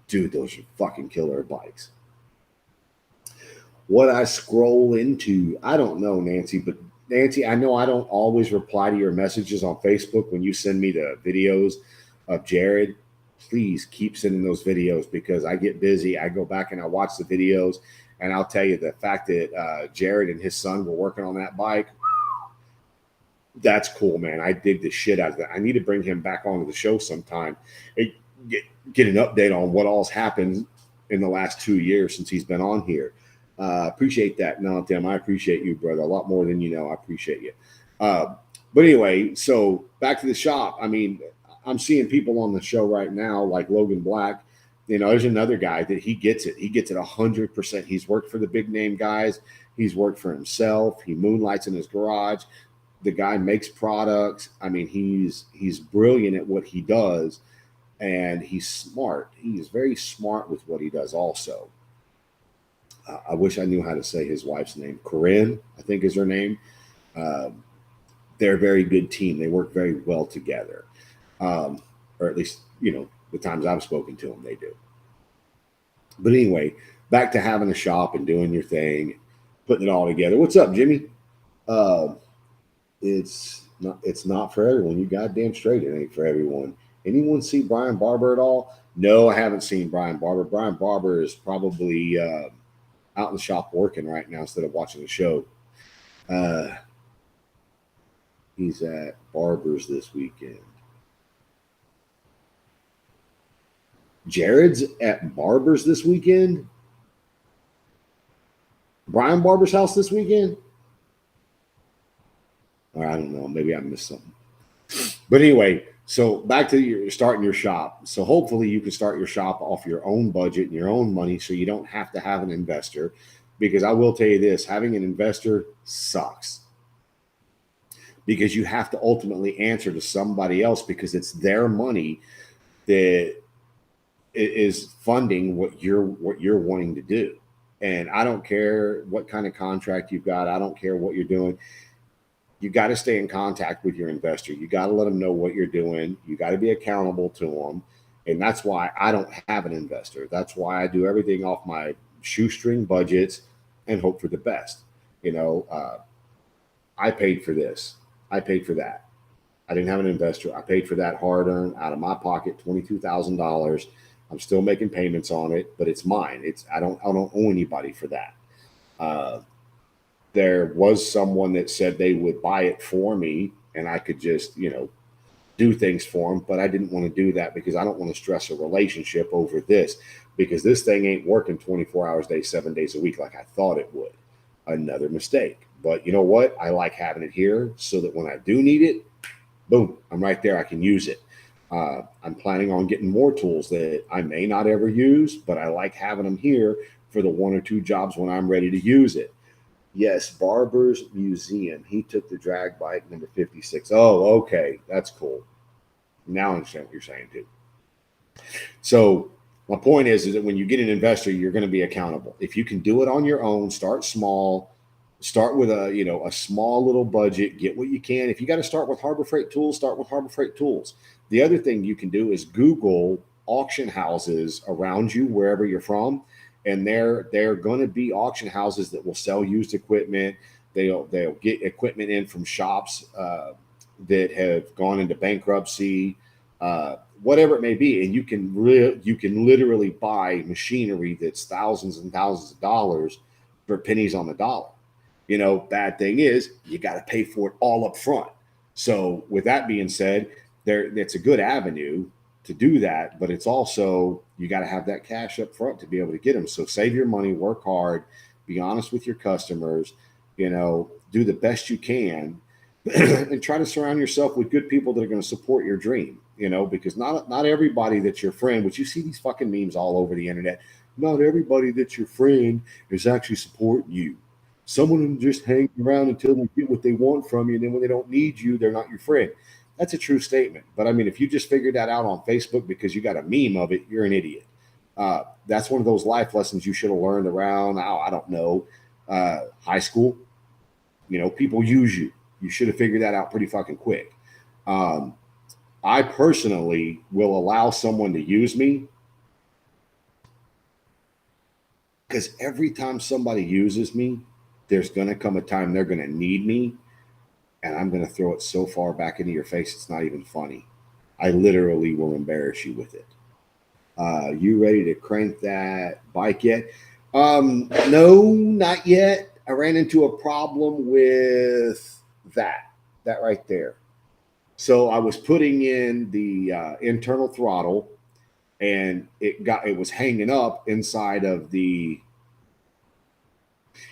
dude, those are fucking killer bikes. What I scroll into, I don't know, Nancy, but Nancy, I know I don't always reply to your messages on Facebook when you send me the videos of Jared. Please keep sending those videos because I get busy. I go back and I watch the videos. And I'll tell you the fact that Jared and his son were working on that bike, that's cool, man. I dig the shit out of that. I need to bring him back onto the show sometime and get an update on what all's happened in the last 2 years since he's been on here. Appreciate that. No, Tim, I appreciate you, brother. A lot more than you know. I appreciate you. But anyway, so back to the shop. I mean, I'm seeing people on the show right now like Logan Black. There's another guy that he gets it. He gets it 100%. He's worked for the big name guys. He's worked for himself. He moonlights in his garage. The guy makes products. I mean, he's brilliant at what he does, and he's smart. He is very smart with what he does also. I wish I knew how to say his wife's name. Corinne, I think is her name. They're a very good team. They work very well together. Or at least, the times I've spoken to them, they do. But anyway, back to having a shop and doing your thing, putting it all together. What's up, Jimmy? It's not for everyone. You goddamn straight, it ain't for everyone. Anyone see Brian Barber at all? No, I haven't seen Brian Barber. Brian Barber is probably out in the shop working right now instead of watching the show. He's at Barber's this weekend. Jared's at Barber's this weekend? Brian Barber's house this weekend? Or I don't know. Maybe I missed something. But anyway, so back to starting your shop. So hopefully you can start your shop off your own budget and your own money so you don't have to have an investor. Because I will tell you this, having an investor sucks. Because you have to ultimately answer to somebody else because it's their money that is funding what you're wanting to do. And I don't care what kind of contract you've got. I don't care what you're doing. You got to stay in contact with your investor. You got to let them know what you're doing. You got to be accountable to them. And that's why I don't have an investor. That's why I do everything off my shoestring budgets and hope for the best. I paid for this. I paid for that. I didn't have an investor. I paid for that hard earned out of my pocket, $22,000. I'm still making payments on it, but it's mine. I don't owe anybody for that. There was someone that said they would buy it for me and I could just, do things for them, but I didn't want to do that because I don't want to stress a relationship over this because this thing ain't working 24 hours a day, 7 days a week like I thought it would. Another mistake. But you know what? I like having it here so that when I do need it, boom, I'm right there. I can use it. I'm planning on getting more tools that I may not ever use, but I like having them here for the 1 or 2 jobs when I'm ready to use it. Yes, Barber's Museum. He took the drag bike number 56. Oh, okay. That's cool. Now I understand what you're saying too. So my point is that when you get an investor, you're going to be accountable. If you can do it on your own, start small, Start with a small little budget, get what you can. If you got to start with Harbor Freight Tools, start with Harbor Freight Tools. The other thing you can do is Google auction houses around you, wherever you're from. And they're going to be auction houses that will sell used equipment. They'll get equipment in from shops that have gone into bankruptcy, whatever it may be, and you can literally buy machinery that's thousands and thousands of dollars for pennies on the dollar. Bad thing is you got to pay for it all up front. So with that being said, it's a good avenue to do that, but it's also, you got to have that cash up front to be able to get them. So save your money, work hard, be honest with your customers, do the best you can and try to surround yourself with good people that are going to support your dream, because not everybody that's your friend, which you see these fucking memes all over the internet. Not everybody that's your friend is actually supporting you. Some of them just hang around until they get what they want from you. And then when they don't need you, they're not your friend. That's a true statement. But I mean, if you just figured that out on Facebook because you got a meme of it, you're an idiot. That's one of those life lessons you should have learned around, I don't know, high school. People use you. You should have figured that out pretty fucking quick. I personally will allow someone to use me because every time somebody uses me, there's going to come a time they're going to need me, and I'm going to throw it so far back into your face it's not even funny. I literally will embarrass you with it. You ready to crank that bike yet? No, not yet. I ran into a problem with that right there. So I was putting in the internal throttle, and it was hanging up inside of the.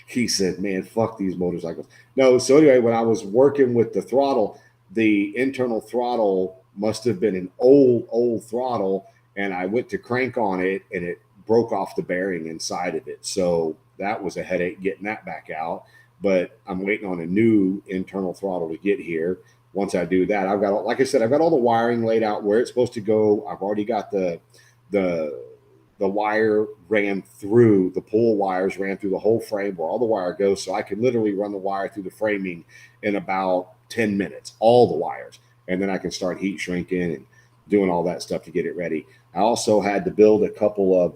He said, "Man, fuck these motorcycles." No, so anyway, when I was working with the throttle, the internal throttle must have been an old throttle, and I went to crank on it, and it broke off the bearing inside of it. So that was a headache getting that back out. But I'm waiting on a new internal throttle to get here. Once I do that, I've got, like I said, I've got all the wiring laid out where it's supposed to go. I've already got the wire ran through, the pull wires ran through the whole frame where all the wire goes. So I can literally run the wire through the framing in about 10 minutes, all the wires. And then I can start heat shrinking and doing all that stuff to get it ready. I also had to build a couple of,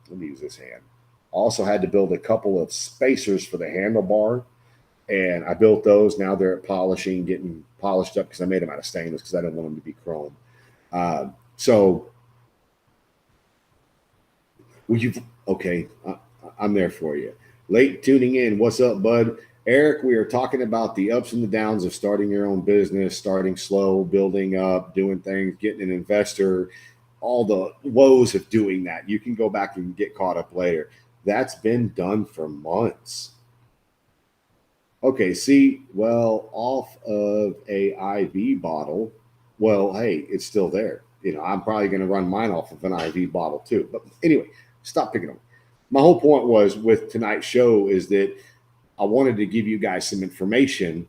let me use this hand. I also had to build a couple of spacers for the handlebar. And I built those. Now they're at polishing, getting polished up because I made them out of stainless because I didn't want them to be chrome. So, okay, I'm there for you. Late tuning in. What's up, bud? Eric, we are talking about the ups and the downs of starting your own business, starting slow, building up, doing things, getting an investor, all the woes of doing that. You can go back and get caught up later. That's been done for months. Okay, see, well, off of a IV bottle, well, hey, it's still there. I'm probably going to run mine off of an IV bottle too. But anyway, stop picking on me. My whole point was with tonight's show is that I wanted to give you guys some information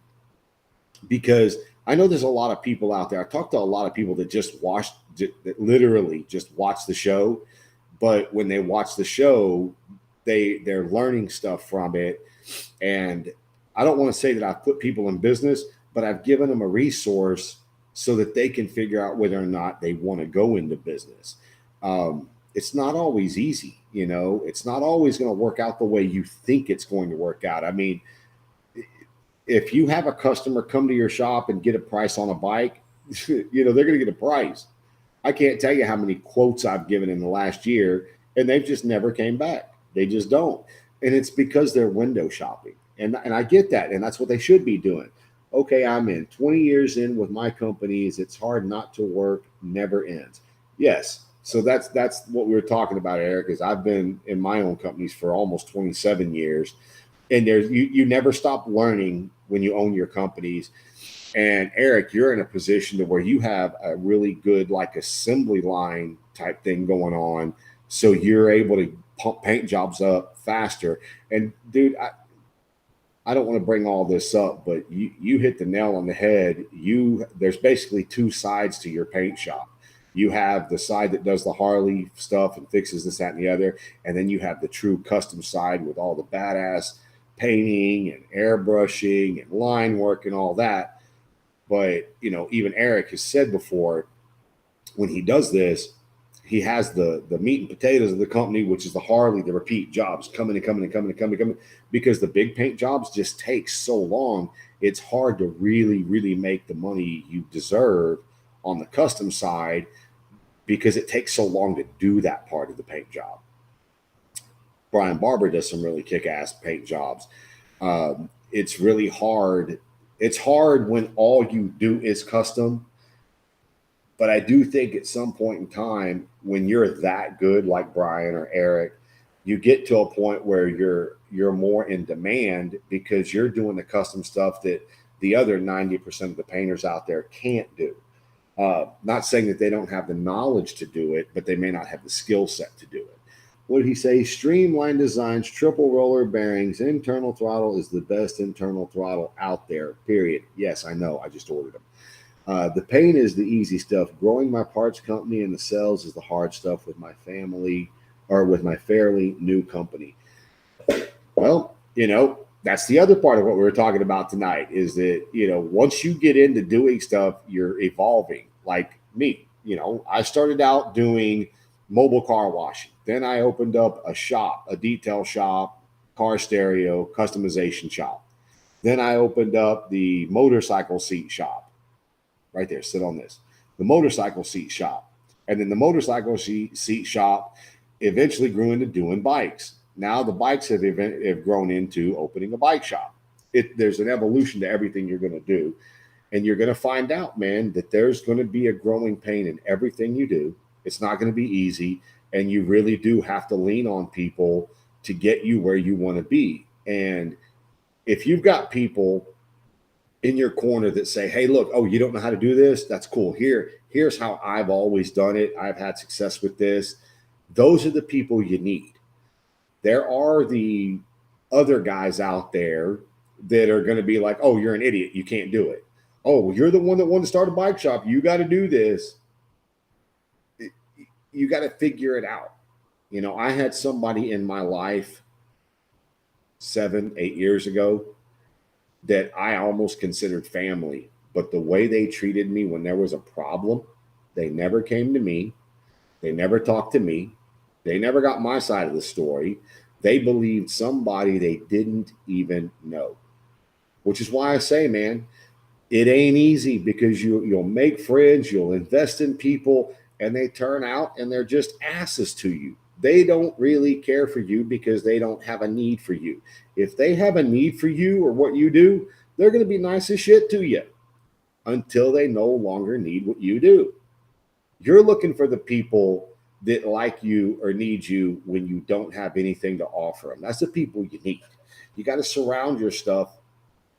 because I know there's a lot of people out there. I talked to a lot of people that that literally just watch the show. But when they watch the show, they're learning stuff from it. And I don't want to say that I've put people in business, but I've given them a resource so that they can figure out whether or not they want to go into business. It's not always easy, it's not always going to work out the way you think it's going to work out. I mean, if you have a customer come to your shop and get a price on a bike, they're going to get a price. I can't tell you how many quotes I've given in the last year, and they've just never came back. They just don't. And it's because they're window shopping. And I get that. And that's what they should be doing. Okay, I'm in 20 years in with my companies. It's hard not to work, never ends. Yes. So that's what we were talking about, Eric, is I've been in my own companies for almost 27 years. And you never stop learning when you own your companies. And Eric, you're in a position to where you have a really good like assembly line type thing going on. So you're able to pump paint jobs up faster. And dude, I don't want to bring all this up, but you hit the nail on the head. There's basically two sides to your paint shop. You have the side that does the Harley stuff and fixes this, that, and the other. And then you have the true custom side with all the badass painting and airbrushing and line work and all that. But, you know, even Eric has said before, when he does this, he has the meat and potatoes of the company, which is the Harley, the repeat jobs coming and coming and coming and coming and coming, because the big paint jobs just take so long. It's hard to really make the money you deserve on the custom side because it takes so long to do that part of the paint job. Brian Barber does some really kick-ass paint jobs. It's really hard. It's hard when all you do is custom. But I do think at some point in time, when you're that good, like Brian or Eric, you get to a point where you're more in demand because you're doing the custom stuff that the other 90% of the painters out there can't do. Not saying that they don't have the knowledge to do it, but they may not have the skill set to do it. What did he say? Streamline designs, triple roller bearings, internal throttle is the best internal throttle out there, period. Yes, I know. I just ordered them. The paint is the easy stuff. Growing my parts company and the sales is the hard stuff with my family or with my fairly new company. Well, you know, that's the other part of what we were talking about tonight is that, you know, once you get into doing stuff, you're evolving. Like me, you know, I started out doing mobile car washing. Then I opened up a shop, a detail shop, car stereo, customization shop. Then I opened up the motorcycle seat shop. Right there, sit on this. The motorcycle seat shop. And then the motorcycle seat shop eventually grew into doing bikes. Now the bikes have grown into opening a bike shop. There's an evolution to everything you're going to do. And you're going to find out, man, that there's going to be a growing pain in everything you do. It's not going to be easy. And you really do have to lean on people to get you where you want to be. And if you've got people in your corner that say, hey, look, oh, you don't know how to do this? That's cool. Here's how I've always done it. I've had success with this. Those are the people you need. There are the other guys out there that are going to be like, oh, you're an idiot. You can't do it. Oh, you're the one that wanted to start a bike shop. You got to do this. You got to figure it out. You know, I had somebody in my life 7-8 years ago that I almost considered family, but the way they treated me when there was a problem, they never came to me. They never talked to me. They never got my side of the story. They believed somebody they didn't even know, which is why I say, man, it ain't easy because you'll make friends, you'll invest in people, and they turn out and they're just asses to you. They don't really care for you because they don't have a need for you. If they have a need for you or what you do, they're going to be nice as shit to you until they no longer need what you do. You're looking for the people that like you or need you when you don't have anything to offer them. That's the people you need. You got to surround your stuff.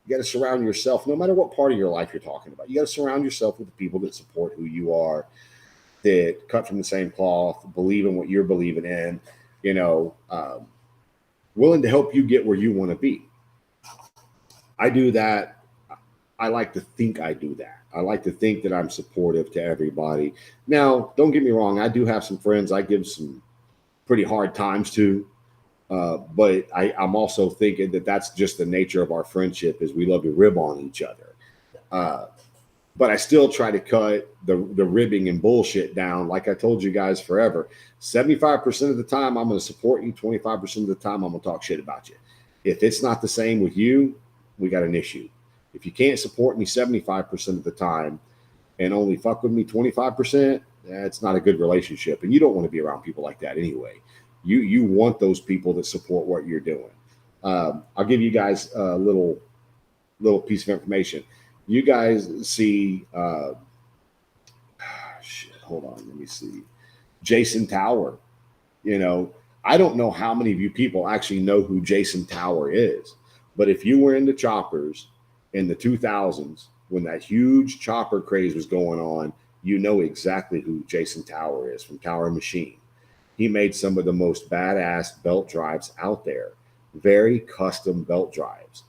You got to surround yourself, no matter what part of your life you're talking about. You got to surround yourself with the people that support who you are, that cut from the same cloth, believe in what you're believing in, you know, willing to help you get where you want to be. I do that. I like to think I do that. I like to think that I'm supportive to everybody. Now, don't get me wrong. I do have some friends I give some pretty hard times to, but I'm also thinking that that's just the nature of our friendship is we love to rib on each other. But I still try to cut the ribbing and bullshit down. Like I told you guys forever, 75% of the time I'm going to support you. 25% of the time I'm going to talk shit about you. If it's not the same with you, we got an issue. If you can't support me 75% of the time and only fuck with me 25%, it's not a good relationship. And you don't want to be around people like that anyway. You want those people that support what you're doing. I'll give you guys a little piece of information. You guys see, hold on, let me see. Jason Tower. You know, I don't know how many of you people actually know who Jason Tower is, but if you were into choppers in the 2000s, when that huge chopper craze was going on, you know exactly who Jason Tower is from Tower Machine. He made some of the most badass belt drives out there, very custom belt drives.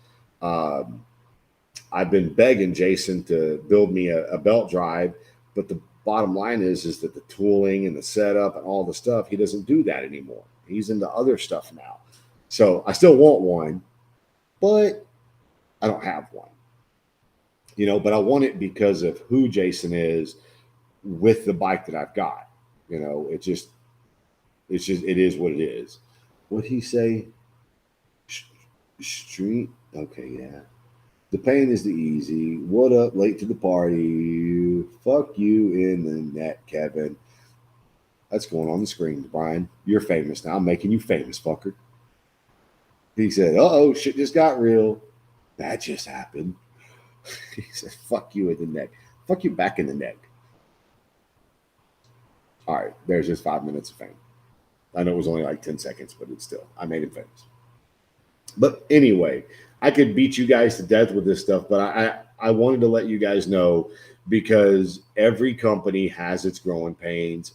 I've been begging Jason to build me a belt drive, but the bottom line is that the tooling and the setup and all the stuff, he doesn't do that anymore. He's into other stuff now. So I still want one, but I don't have one. You know, but I want it because of who Jason is with the bike that I've got. You know, it is what it is. What he say? Street. Okay, yeah. The pain is the easy. What up? Late to the party. Fuck you in the net, Kevin. That's going on the screen, Brian. You're famous now. I'm making you famous, fucker. He said, oh, shit just got real. That just happened. He said, fuck you in the neck. Fuck you back in the neck. All right, there's just 5 minutes of fame. I know it was only like 10 seconds, but it's still, I made him famous. But anyway, I could beat you guys to death with this stuff, but I wanted to let you guys know because every company has its growing pains.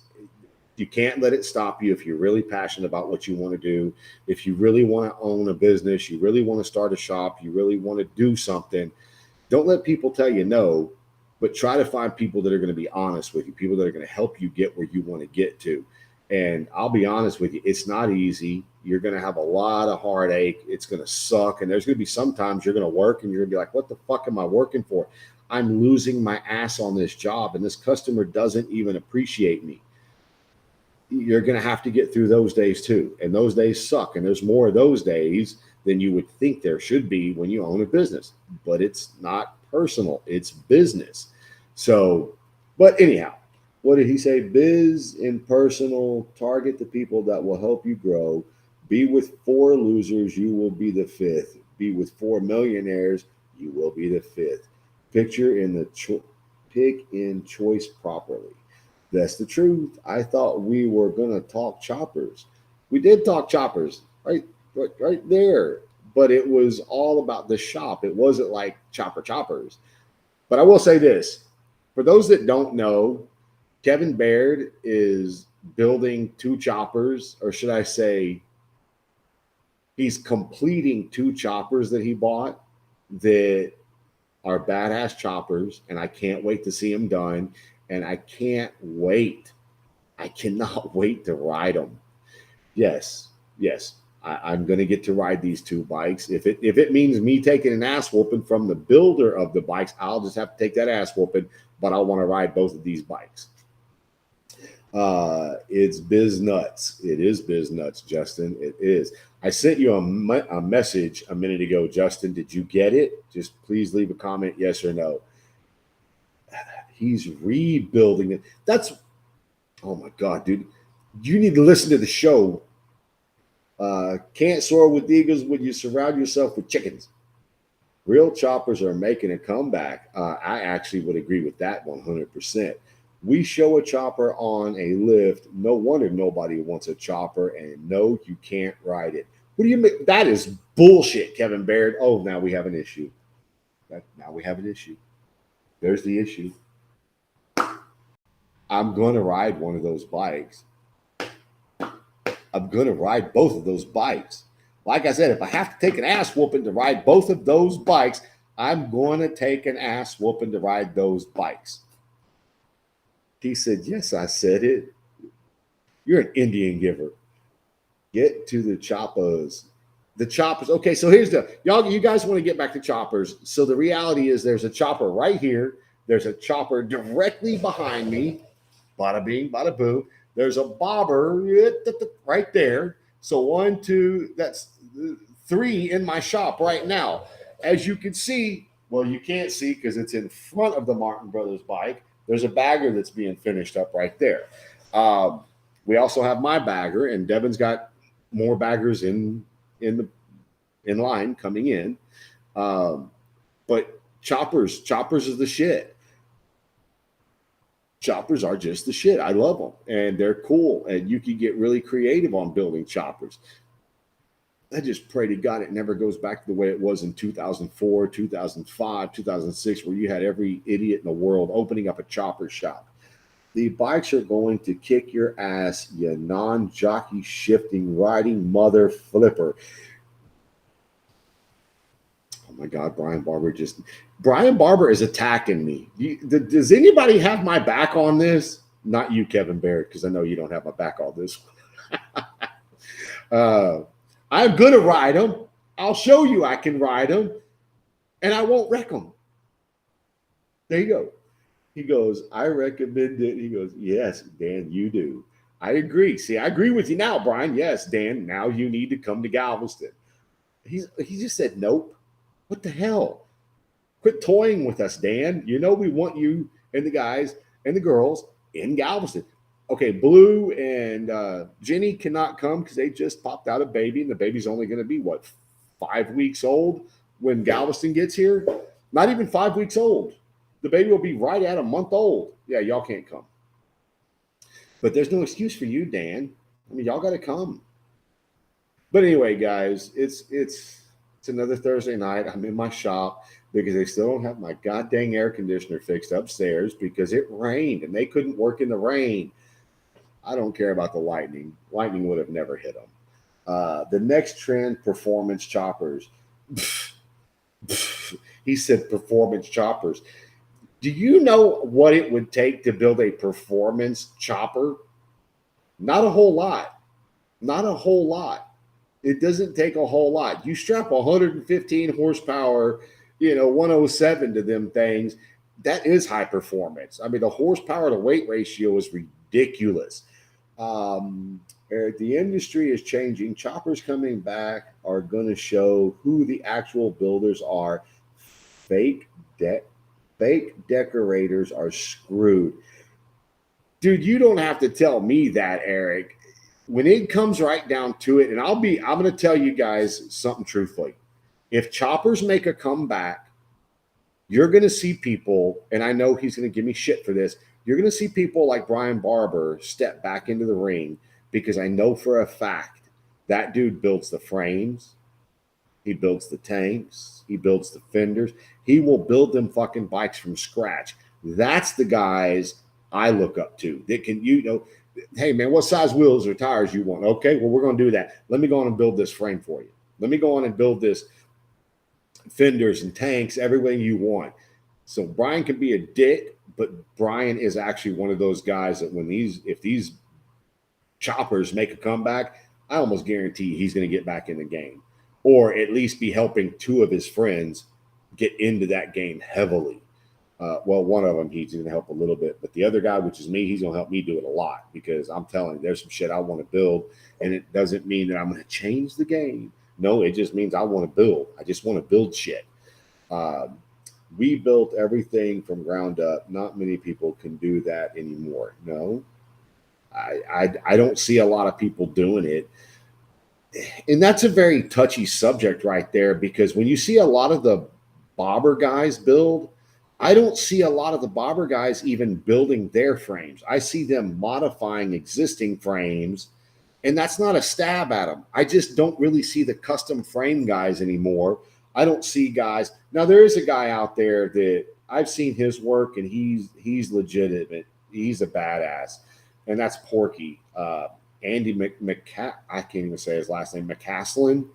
You can't let it stop you if you're really passionate about what you want to do. If you really want to own a business, you really want to start a shop, you really want to do something, don't let people tell you no, but try to find people that are going to be honest with you, people that are going to help you get where you want to get to. And I'll be honest with you, it's not easy. You're going to have a lot of heartache. It's going to suck. And there's going to be sometimes you're going to work and you're going to be like, what the fuck am I working for? I'm losing my ass on this job and this customer doesn't even appreciate me. You're going to have to get through those days too. And those days suck. And there's more of those days than you would think there should be when you own a business. But it's not personal. It's business. So, but anyhow, what did he say? Biz and personal, target the people that will help you grow. Be with 4 losers, you will be the 5th. Be with 4 millionaires, you will be the 5th. Picture in the pick in choice properly. That's the truth. I thought we were gonna talk choppers. We did talk choppers, right there. But it was all about the shop. It wasn't like choppers. But I will say this: for those that don't know, Kevin Baird is building 2 choppers, or should I say, he's completing 2 choppers that he bought that are badass choppers, and I can't wait to see them done. And I can't wait. I cannot wait to ride them. Yes, I'm going to get to ride these 2 bikes. If it means me taking an ass whooping from the builder of the bikes, I'll just have to take that ass whooping. But I want to ride both of these bikes. It's biz nuts. It is biz nuts, Justin. It is. I sent you a message a minute ago, Justin. Did you get it? Just please leave a comment, yes or no. He's rebuilding it. That's, oh my God, dude. You need to listen to the show. Can't soar with eagles when you surround yourself with chickens. Real choppers are making a comeback. I actually would agree with that 100%. We show a chopper on a lift. No wonder nobody wants a chopper, and no, you can't ride it. What do you mean? That is bullshit, Kevin Baird. Oh, now we have an issue. Now we have an issue. There's the issue. I'm going to ride one of those bikes. I'm going to ride both of those bikes. Like I said, if I have to take an ass whooping to ride both of those bikes, I'm going to take an ass whooping to ride those bikes. He said, yes, I said it. You're an Indian giver. Get to the choppers. The choppers. Okay, so here's you guys want to get back to choppers. So the reality is there's a chopper right here. There's a chopper directly behind me. Bada bing, bada boo. There's a bobber right there. So 1, 2, that's 3 in my shop right now. As you can see, well, you can't see because it's in front of the Martin Brothers bike. There's a bagger that's being finished up right there. We also have my bagger, and Devin's got more baggers in line coming in. But choppers is the shit. Choppers are just the shit. I love them, and they're cool, and you can get really creative on building choppers. I just pray to God it never goes back to the way it was in 2004, 2005, 2006, where you had every idiot in the world opening up a chopper shop. The bikes are going to kick your ass, you non-jockey shifting, riding mother flipper. Oh my God, Brian Barber is attacking me. Does anybody have my back on this? Not you, Kevin Barrett, because I know you don't have my back on this one. I'm going to ride them. I'll show you I can ride them, and I won't wreck them. There you go. He goes, I recommend it. He goes, yes, Dan, you do. I agree. See, I agree with you now, Brian. Yes, Dan, now you need to come to Galveston. He just said, nope. What the hell? Quit toying with us, Dan. You know we want you and the guys and the girls in Galveston. Okay, Blue and Jenny cannot come because they just popped out a baby, and the baby's only going to be, what, 5 weeks old when Galveston gets here? Not even 5 weeks old. The baby will be right at a month old. Yeah, y'all can't come. But there's no excuse for you, Dan. I mean, y'all got to come. But anyway, guys, it's another Thursday night. I'm in my shop because they still don't have my goddamn air conditioner fixed upstairs because it rained and they couldn't work in the rain. I don't care about the lightning. Lightning would have never hit them. The next trend, performance choppers. He said performance choppers. Do you know what it would take to build a performance chopper? Not a whole lot. Not a whole lot. It doesn't take a whole lot. You strap 115 horsepower, 107 to them things. That is high performance. I mean, the horsepower to weight ratio is ridiculous. The industry is changing. Choppers coming back are going to show who the actual builders are. Fake decorators are screwed. Dude, you don't have to tell me that, Eric. When it comes right down to it, and I'm going to tell you guys something truthfully. If choppers make a comeback, you're going to see people, and I know he's going to give me shit for this. You're going to see people like Brian Barber step back into the ring because I know for a fact that dude builds the frames. He builds the tanks. He builds the fenders. He will build them fucking bikes from scratch. That's the guys I look up to. That can, hey, man, what size wheels or tires you want? Okay, well, we're going to do that. Let me go on and build this frame for you. Let me go on and build this fenders and tanks, everything you want. So Brian can be a dick, but Brian is actually one of those guys that if these choppers make a comeback, I almost guarantee he's going to get back in the game, or at least be helping two of his friends get into that game heavily. Well, one of them, he's going to help a little bit, but the other guy, which is me, he's going to help me do it a lot because I'm telling you, there's some shit I want to build, and it doesn't mean that I'm going to change the game. No, it just means I want to build. I just want to build shit. We built everything from ground up. Not many people can do that anymore. No, I don't see a lot of people doing it. And that's a very touchy subject right there, because when you see a lot of the bobber guys build, I don't see a lot of the bobber guys even building their frames. I see them modifying existing frames, and that's not a stab at them. I just don't really see the custom frame guys anymore. I don't see guys. Now, there is a guy out there that I've seen his work, and he's legitimate. He's a badass, and that's Porky. Andy I can't even say his last name, McCaslin.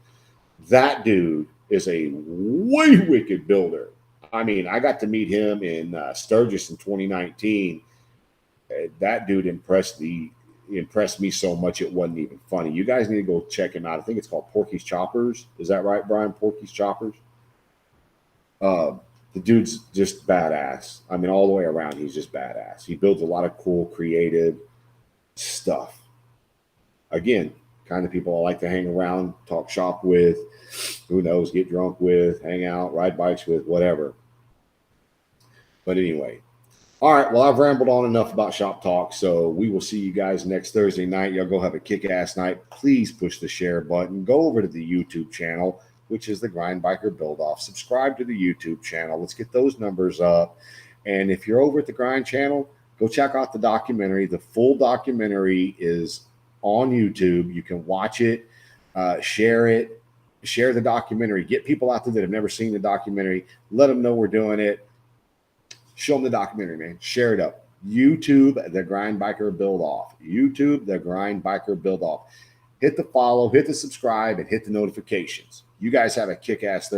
That dude is a way wicked builder. I mean, I got to meet him in Sturgis in 2019. That dude impressed me so much it wasn't even funny. You guys need to go check him out. I think it's called Porky's Choppers. Is that right, Brian? Porky's Choppers? The dude's just badass. I mean, all the way around, he's just badass. He builds a lot of cool, creative stuff. Again, kind of people I like to hang around, talk shop with, who knows, get drunk with, hang out, ride bikes with, whatever. But anyway, all right, well, I've rambled on enough about shop talk, so we will see you guys next Thursday night. Y'all go have a kick-ass night. Please push the share button. Go over to the YouTube channel, which is the Grind Biker Build Off. Subscribe to the YouTube channel. Let's get those numbers up. And if you're over at the Grind channel, go check out the documentary. The full documentary is on YouTube. You can watch it, share the documentary, get people out there that have never seen the documentary, let them know we're doing it, show them the documentary, man, share it up. YouTube, the Grind Biker Build Off. YouTube, the Grind Biker Build Off. Hit the follow, hit the subscribe, and hit the notifications. You guys have a kick-ass Thursday.